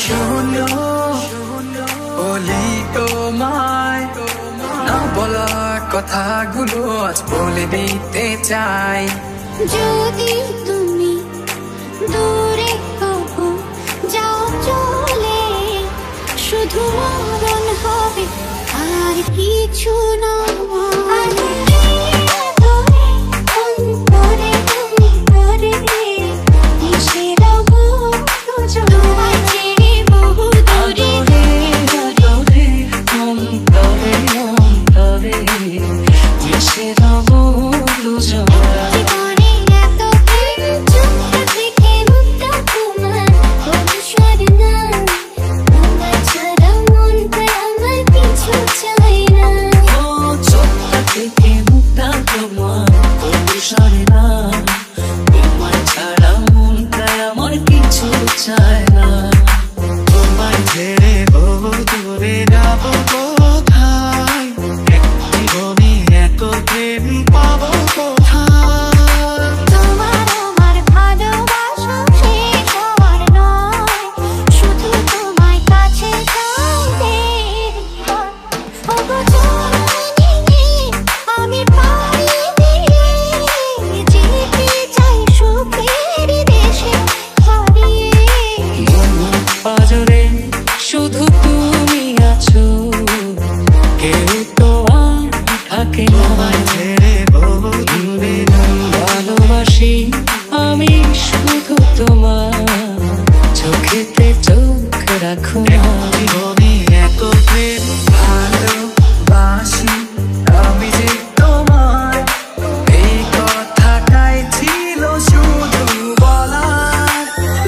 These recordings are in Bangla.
শোনো বলি তোমায় না বলা কথাগুলো আজ বলে দিতে চাই। যদি তুমি দূরে কবু যাও চলে, শুধু মরণ হবে আর কিছু নয়। শুধু তুমি আছো, কেউ তো আর থাকে না। ভালোবাসি আমি শুধু তোমার, চোখেতে চোখ রাখো না। ভালোবাসি আমি যে তোমার, এই কথাটাই ছিল শুধু বলার।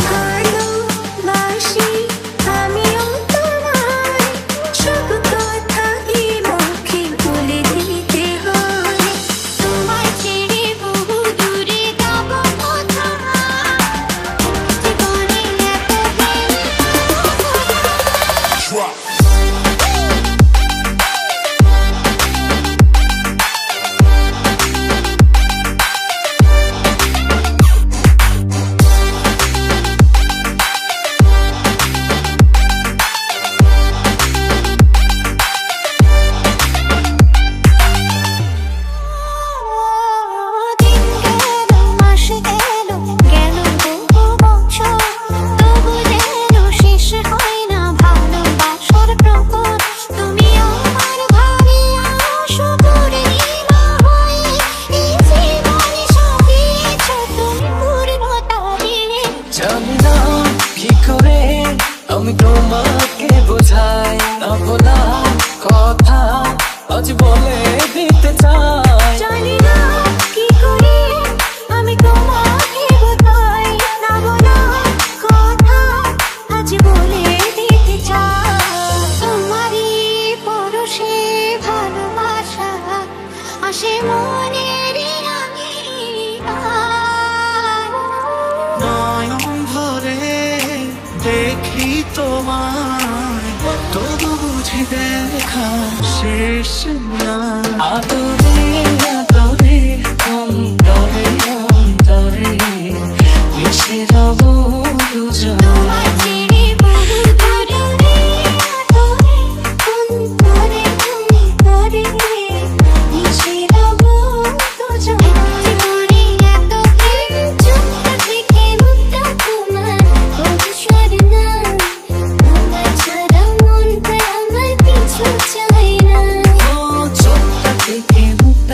ভালোবাসি আমিও তোমায়, শুধু কথাই মুখে বলে দিতে হয়। তোমায় ছেড়ে বহু দূরে যাব কোথায়, জীবনে জানি না কি করে আমি তোমাকে বোঝাই, না বলা কথা আজ বলে দিতে চাই। জানি না কি করে আমি তোমাকে বোঝাই, না বলা কথা আজ বলে দিতে চাই। তোমারই পরশে ভালোবাসা আসে মনের নয়ন ভরে দেখি তোমায়, তবু বুঝি দেখা শেষ না। আদরে আদরে অন্তরে অন্তরে মিশে রব দুজন। চোখটা থেকে মুক্ত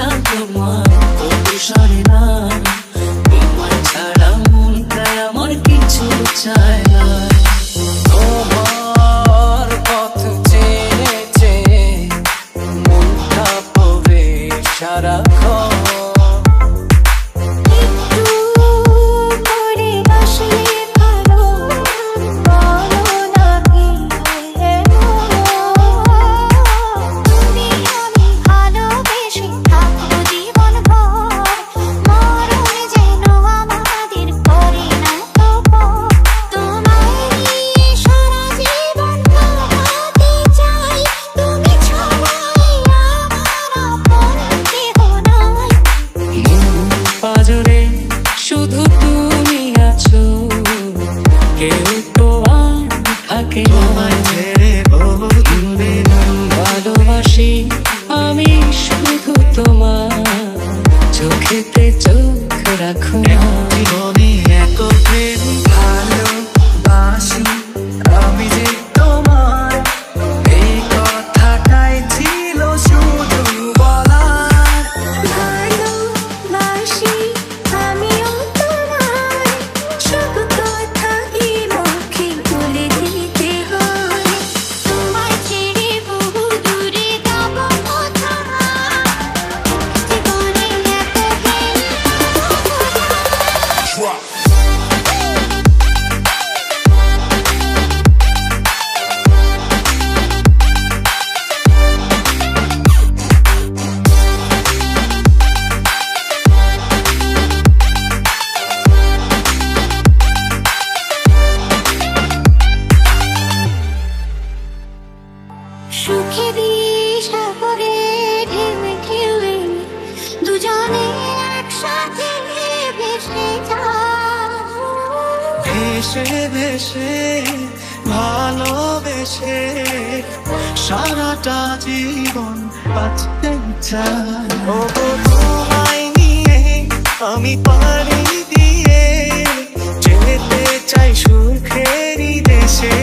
সুখেরই সাগরে ঢেউে ঢেউে দুজনে একসাথে ভেসে যায়। ভেসে ভেসে ভালোবেসে সারাটা জীবন বাঁচতে চাই। ও গো তোমায় নিয়ে আমি পাড়ি দিয়ে যেতে চাই সুখেরই দেশে।